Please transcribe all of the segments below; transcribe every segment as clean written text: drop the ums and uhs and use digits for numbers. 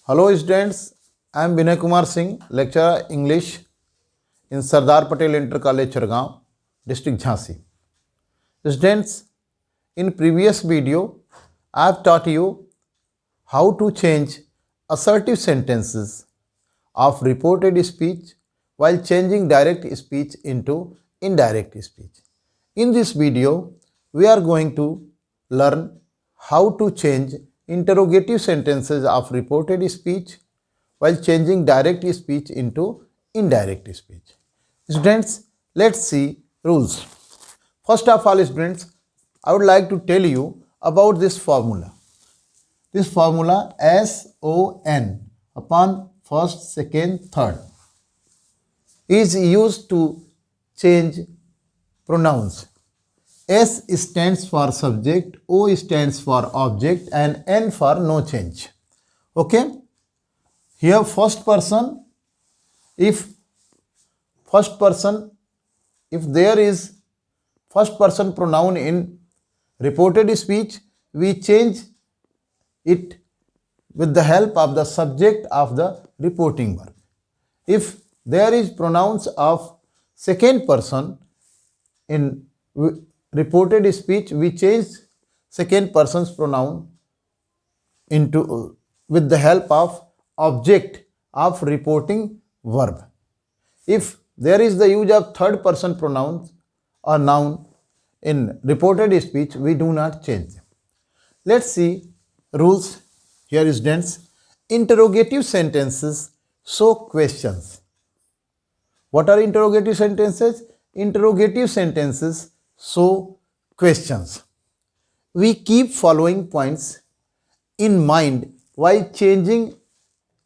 Hello students, I am Vinay Kumar Singh, lecturer English in Sardar Patel Inter College Churgaon, district Jhansi. Students, in previous video, I have taught you how to change assertive sentences of reported speech while changing direct speech into indirect speech. In this video, we are going to learn how to change interrogative sentences of reported speech while changing direct speech into indirect speech. Students, let's see rules. First of all, students, I would like to tell you about this formula. This formula SON upon first, second, third is used to change pronouns. S stands for subject, O stands for object, and N for no change. Okay? Here first person, if there is first person pronoun in reported speech, we change it with the help of the subject of the reporting verb. If there is pronouns of second person in reported speech, we change second person's pronoun into with the help of object of reporting verb. If there is the use of third person pronouns or noun in reported speech, we do not change them. Let's see rules. Here is students. Interrogative sentences show questions. What are interrogative sentences? Interrogative sentences show questions. We keep following points in mind while changing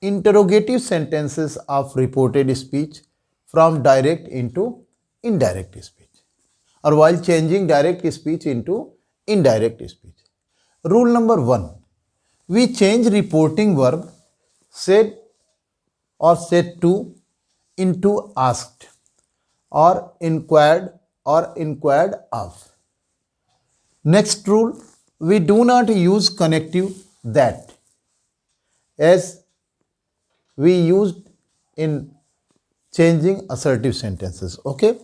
interrogative sentences of reported speech from direct into indirect speech, or while changing direct speech into indirect speech. Rule number 1. We change reporting verb said or said to into asked or inquired of. Next rule, we do not use connective that as we used in changing assertive sentences. Okay.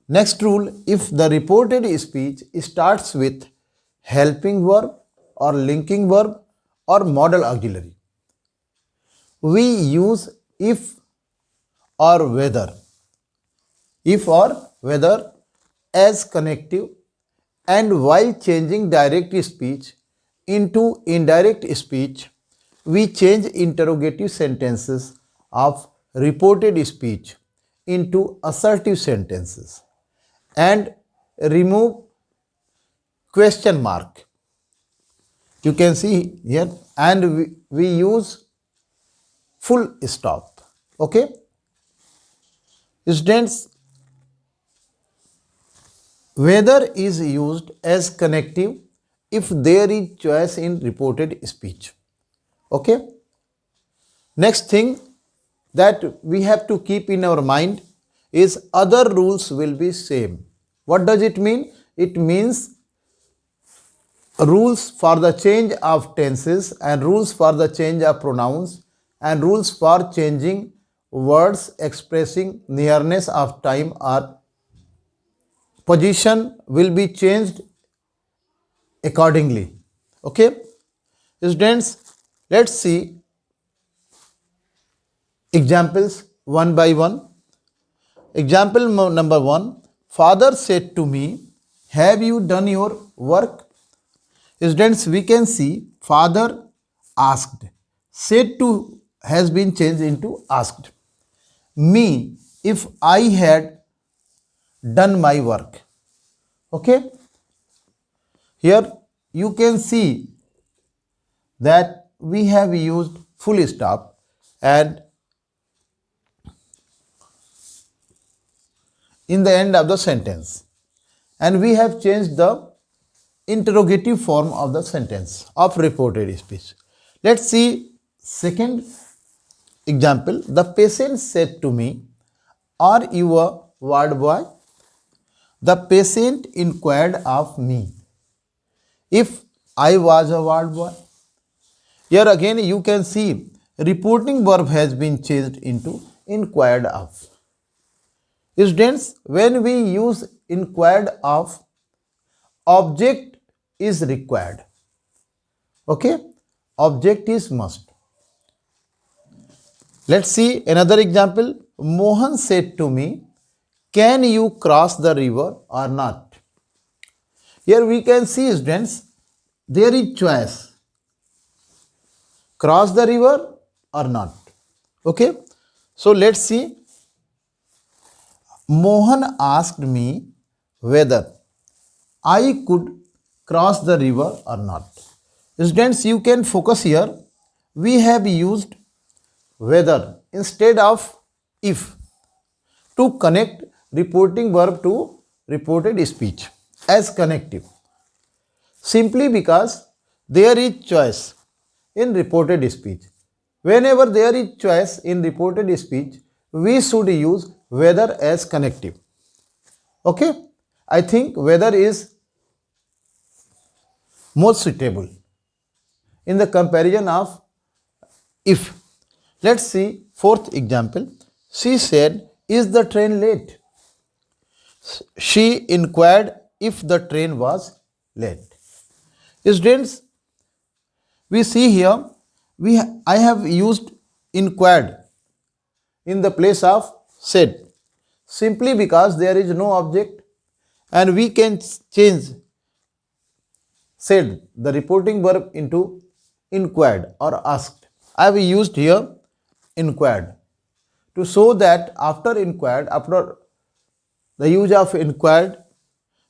Next rule, if the reported speech starts with helping verb or linking verb or modal auxiliary, we use if or whether as connective, and while changing direct speech into indirect speech, we change interrogative sentences of reported speech into assertive sentences and remove question mark. You can see here, and we use full stop. Okay. Students, whether is used as connective if there is choice in reported speech. Okay. Next thing that we have to keep in our mind is other rules will be same. What does it mean? It means rules for the change of tenses and rules for the change of pronouns and rules for changing words expressing nearness of time or position will be changed accordingly. Okay. Students, let's see examples one by one. Example number 1. Father said to me, have you done your work? Students, we can see father asked. Said to has been changed into asked. Me, if I had done my work. Okay. Here you can see that we have used full stop and in the end of the sentence, and we have changed the interrogative form of the sentence of reported speech. Let's see second example. The patient said to me, are you a ward boy? The patient inquired of me if I was a ward boy. Here again you can see reporting verb has been changed into inquired of. Students, when we use inquired of, object is required. Okay, object is must. Let's see another example. Mohan said to me, can you cross the river or not? Here we can see, students, there is choice. Cross the river or not. Okay, so let's see. Mohan asked me whether I could cross the river or not. Students, you can focus here. We have used whether instead of if to connect reporting verb to reported speech as connective, simply because there is choice in reported speech. Whenever there is choice in reported speech, we should use whether as connective. Okay, I think whether is more suitable in the comparison of if. Let's see fourth example. She said, is the train late? She inquired if the train was late. Students, we see here I have used inquired in the place of said, simply because there is no object and we can change said, the reporting verb, into inquired or asked. I have used here inquired to show that after inquired, after the use of inquired,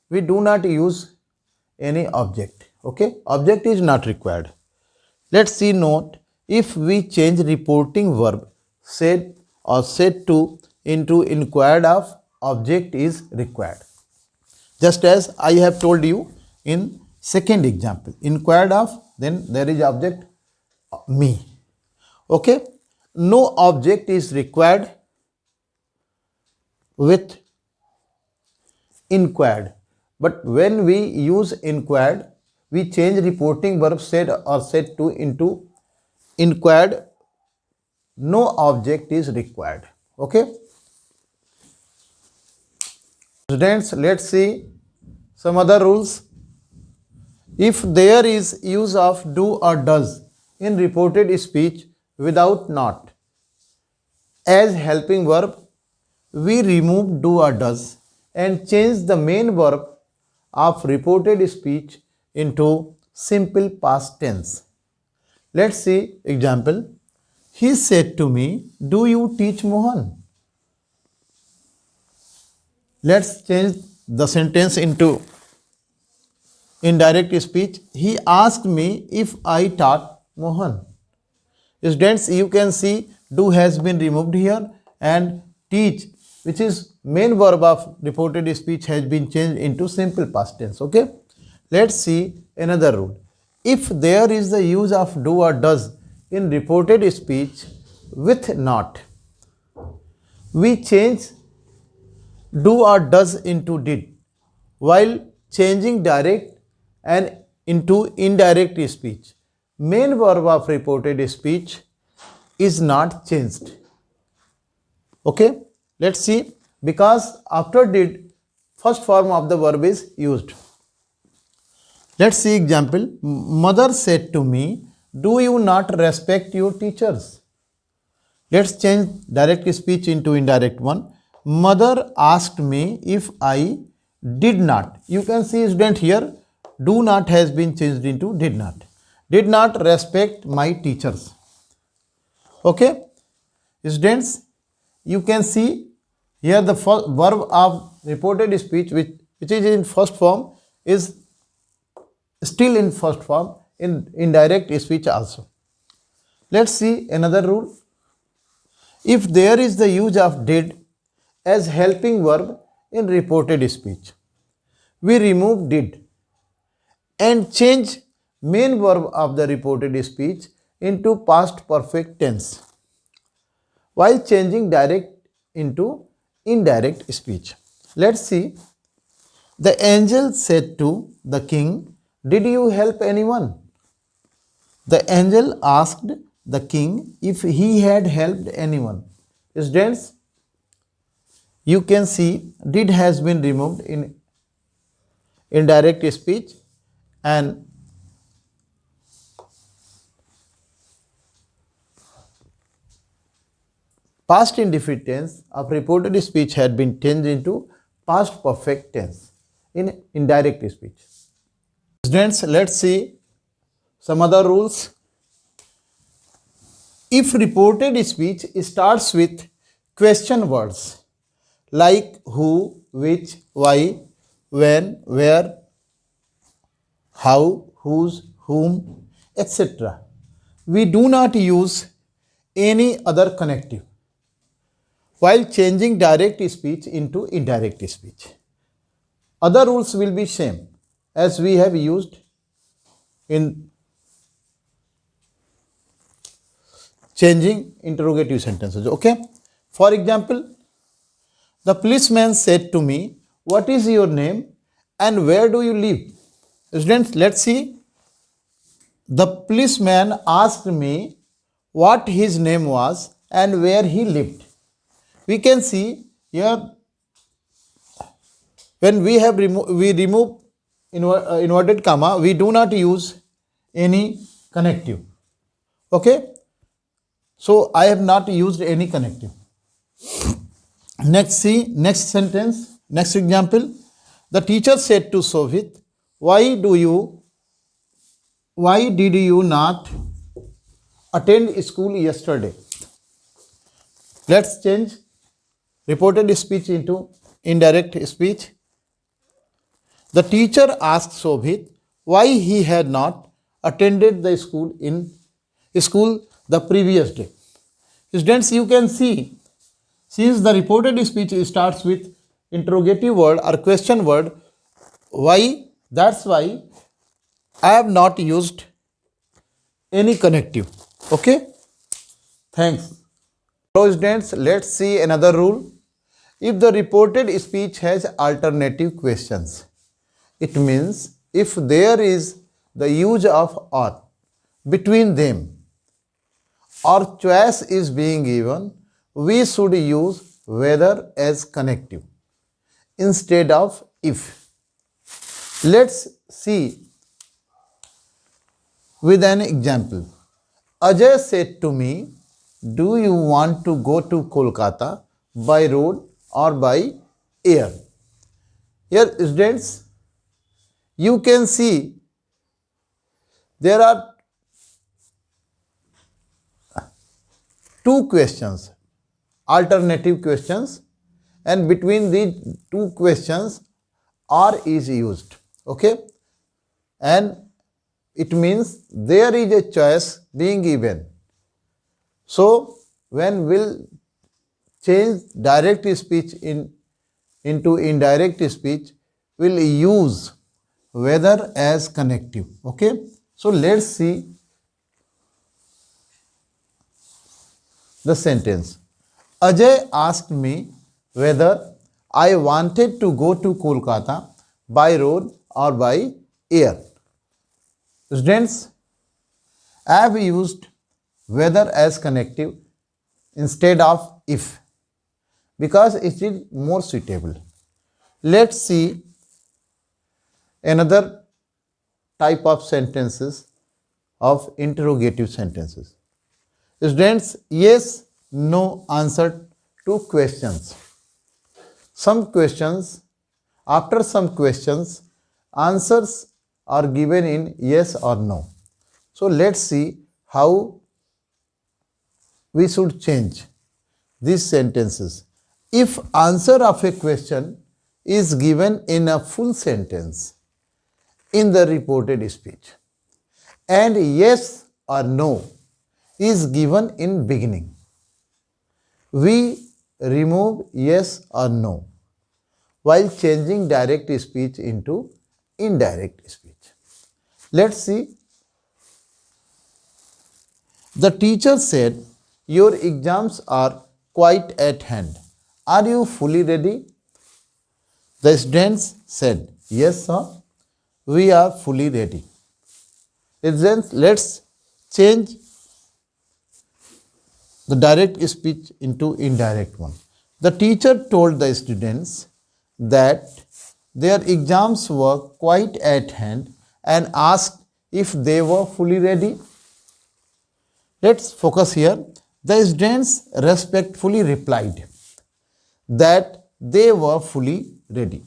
we do not use any object. Okay, object is not required. Let's see note, if we change reporting verb said or said to into inquired of, object is required. Just as I have told you in second example, inquired of, then there is object me. Okay, no object is required with inquired, but when we use inquired, we change reporting verb said or said to into inquired, no object is required. Okay, students, let's see some other rules. If there is use of do or does in reported speech without not as helping verb, we remove do or does and change the main verb of reported speech into simple past tense. Let's see example. He said to me, do you teach Mohan? Let's change the sentence into indirect speech. He asked me if I taught Mohan. Students, you can see do has been removed here and teach, which is main verb of reported speech, has been changed into simple past tense. Okay, let's see another rule. If there is the use of do or does in reported speech with not, we change do or does into did, while changing direct and into indirect speech. Main verb of reported speech is not changed. Okay, let's see, because after did, first form of the verb is used. Let's see example. Mother said to me, do you not respect your teachers? Let's change direct speech into indirect one. Mother asked me if I did not. You can see, student, here do not has been changed into did not. Did not respect my teachers. Okay, students, you can see here the verb of reported speech which is in first form is still in first form in indirect speech also. Let's see another rule. If there is the use of did as helping verb in reported speech, we remove did and change main verb of the reported speech into past perfect tense, while changing direct into indirect speech. Let's see. The angel said to the king, did you help anyone? The angel asked, the king if he had helped anyone. Students, you can see did has been removed in indirect speech, and past indefinite tense of reported speech had been changed into past perfect tense in indirect speech. Students, let's see some other rules. If reported speech starts with question words like who, which, why, when, where, how, whose, whom, etc., we do not use any other connective while changing direct speech into indirect speech. Other rules will be same as we have used in changing interrogative sentences. Okay. For example, the policeman said to me, "What is your name and where do you live?" Students, let's see. The policeman asked me what his name was and where he lived. We can see here when we remove inverted comma, we do not use any connective. Okay. So I have not used any connective. Next, see next sentence, next example. The teacher said to Sovit, why did you not attend school yesterday? Let's change reported speech into indirect speech. The teacher asked Sovit why he had not attended the school the previous day. Students, you can see, since the reported speech starts with interrogative word or question word, why? That's why I have not used any connective. Okay? Thanks. Hello students, let's see another rule. If the reported speech has alternative questions, it means if there is the use of or between them or choice is being given, we should use whether as connective instead of if. Let's see with an example. Ajay said to me, do you want to go to Kolkata by road or by air? Here students, you can see there are two questions, alternative questions, and between these two questions or is used. Okay, and it means there is a choice being given. So when we'll change direct speech into indirect speech, we'll use whether as connective. Okay, so let's see the sentence. Ajay asked me whether I wanted to go to Kolkata by road or by air. Students, I have used whether as connective instead of if because it is more suitable. Let's see another type of sentences of interrogative sentences. Students, yes, no answer to questions. Some questions, after some questions, answers are given in yes or no. So let's see how we should change these sentences. If answer of a question is given in a full sentence in the reported speech and yes or no is given in beginning, we remove yes or no while changing direct speech into indirect speech. Let's see. The teacher said, your exams are quite at hand. Are you fully ready? The students said, yes sir, we are fully ready. Students, let's change the direct speech into indirect one. The teacher told the students that their exams were quite at hand and asked if they were fully ready. Let's focus here. The students respectfully replied that they were fully ready.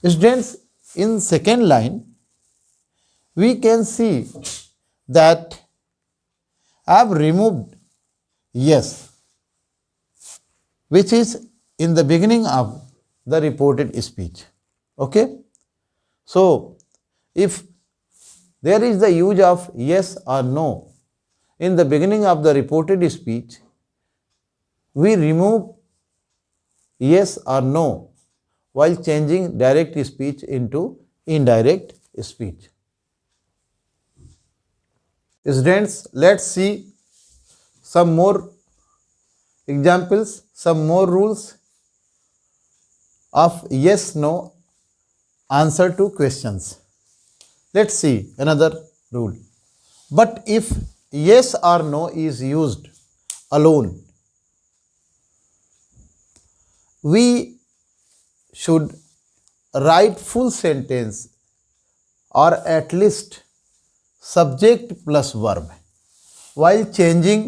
Students, in second line, we can see that I have removed yes, which is in the beginning of the reported speech. Okay? So, if there is the use of yes or no in the beginning of the reported speech, we remove yes or no while changing direct speech into indirect speech. Students, let's see some more examples, some more rules of yes no answer to questions. Let's see another rule. But if yes or no is used alone, we should write full sentence or at least subject plus verb while changing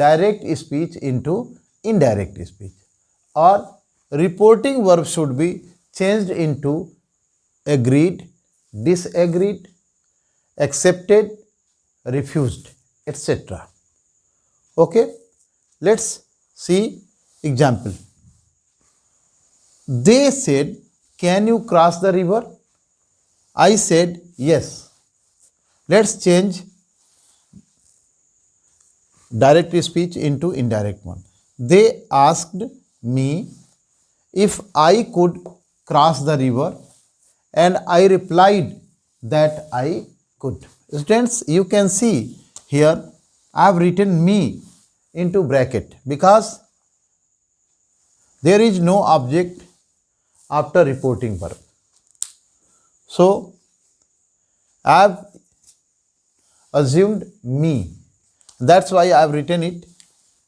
direct speech into indirect speech, or reporting verb should be changed into agreed, disagreed, accepted, refused, etc. Okay, let's see example. They said, "Can you cross the river?" I said, "Yes." Let's change direct speech into indirect one. They asked me if I could cross the river, and I replied that I could. Students, you can see here I have written me into bracket because there is no object after reporting verb. So, I have assumed me. That's why I have written it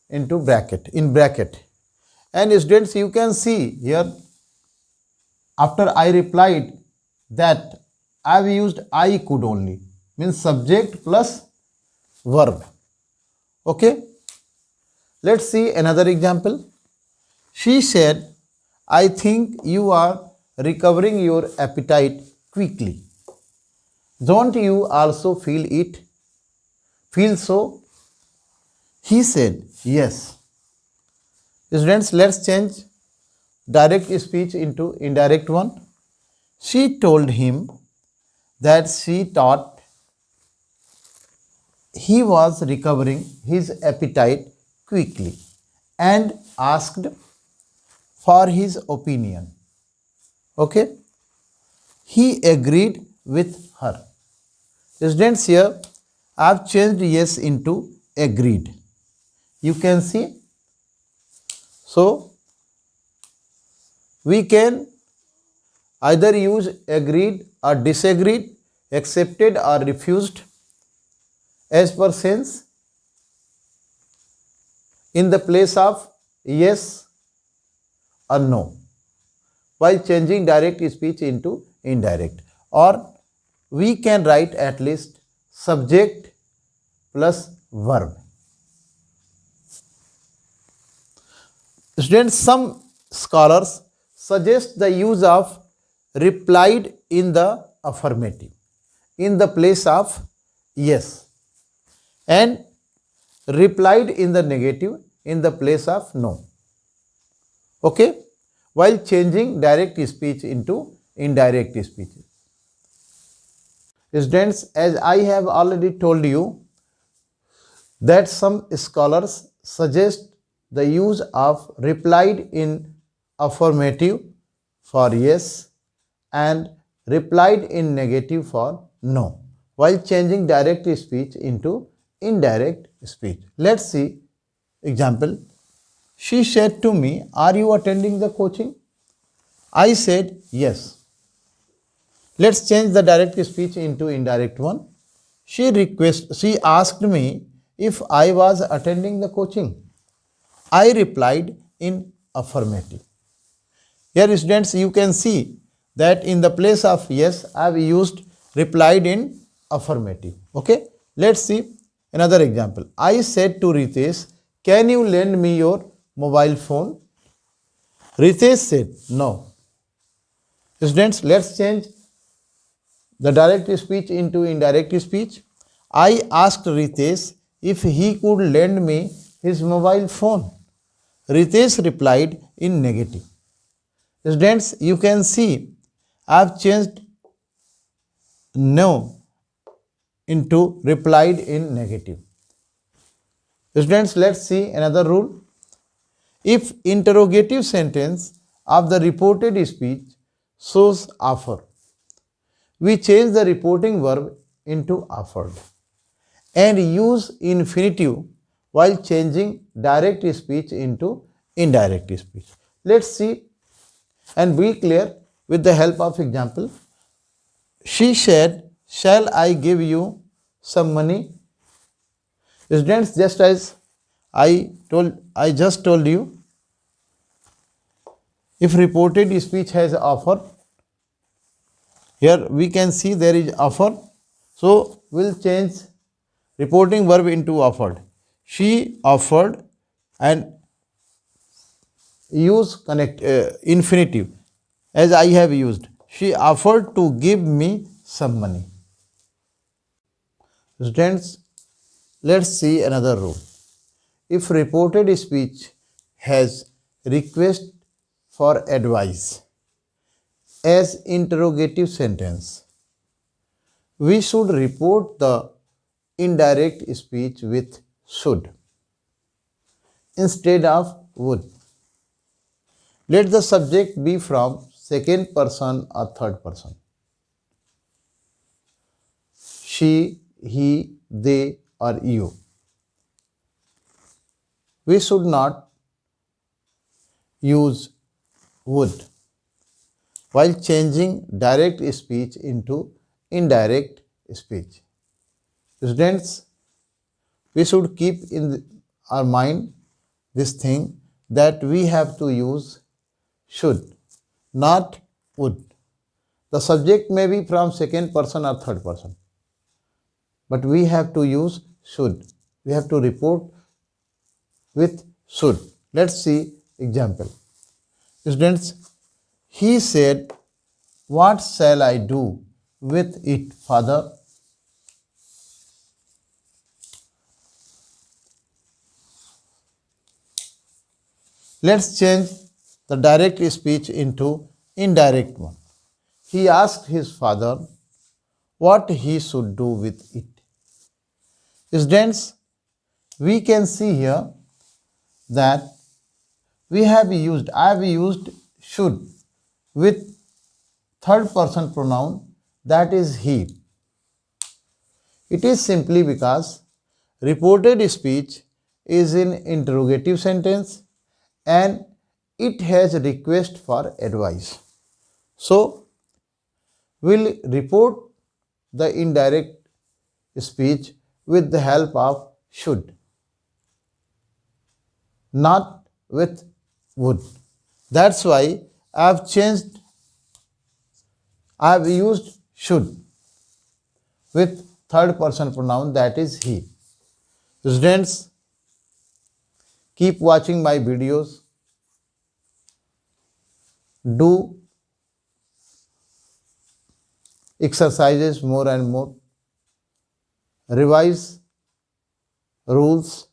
into bracket, in bracket. And students, you can see here after I replied that I have used I could only, means subject plus verb. Okay. Let's see another example. She said, "I think you are recovering your appetite quickly. Don't you also feel it? Feel so?" He said, "Yes." Students, let's change direct speech into indirect one. She told him that she thought he was recovering his appetite quickly and asked for his opinion. Okay? He agreed with her. Students, here I have changed yes into agreed. You can see. So, we can either use agreed or disagreed, accepted or refused as per sense in the place of yes or no while changing direct speech into indirect, or we can write at least subject plus verb. Students, some scholars suggest the use of replied in the affirmative in the place of yes and replied in the negative in the place of no. Okay, while changing direct speech into indirect speech. Students, as I have already told you that some scholars suggest the use of replied in affirmative for yes and replied in negative for no while changing direct speech into indirect speech. Let's see example. She said to me, "Are you attending the coaching?" I said, "Yes." Let's change the direct speech into indirect one. She asked me if I was attending the coaching? I replied in affirmative. Here students, you can see that in the place of yes, I have used replied in affirmative. Okay, let's see another example. I said to Ritesh, can you lend me your mobile phone? Ritesh said no. Students, let's change the direct speech into indirect speech. I asked Ritesh if he could lend me his mobile phone. Ritesh replied in negative. Students, you can see I have changed no into replied in negative. Students, let's see another rule. If interrogative sentence of the reported speech shows offer, we change the reporting verb into offered and use infinitive while changing direct speech into indirect speech. Let's see and be clear with the help of example. She said, shall I give you some money? Students, just as I just told you, if reported speech has offer, here we can see there is offer, so we'll change reporting verb into offered. She offered and use infinitive as I have used. She offered to give me some money. Students, let's see another rule. If reported speech has request for advice as interrogative sentence, we should report the indirect speech with should instead of would. Let the subject be from second person or third person. She, he, they, or you. We should not use would while changing direct speech into indirect speech. Students, we should keep in our mind this thing that we have to use should, not would. The subject may be from second person or third person, but we have to use should. We have to report with should. Let's see example. Students, he said, what shall I do with it, father? Let's change the direct speech into indirect one. He asked his father what he should do with it. Students, we can see here that I have used should with third person pronoun, that is he. It is simply because reported speech is in interrogative sentence and it has request for advice. So, we'll report the indirect speech with the help of should, not with would. That's why I have used should with third person pronoun, that is he. Students, keep watching my videos. Do exercises more and more. Revise rules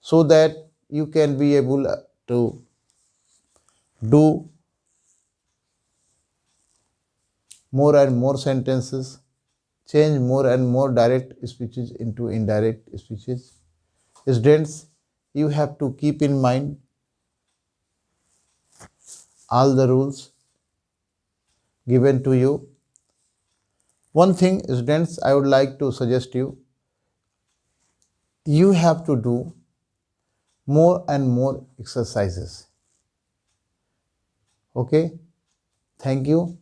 so that you can be able to do more and more sentences, change more and more direct speeches into indirect speeches. Students, you have to keep in mind all the rules given to you. One thing, students, I would like to suggest you have to do more and more exercises. Okay, thank you.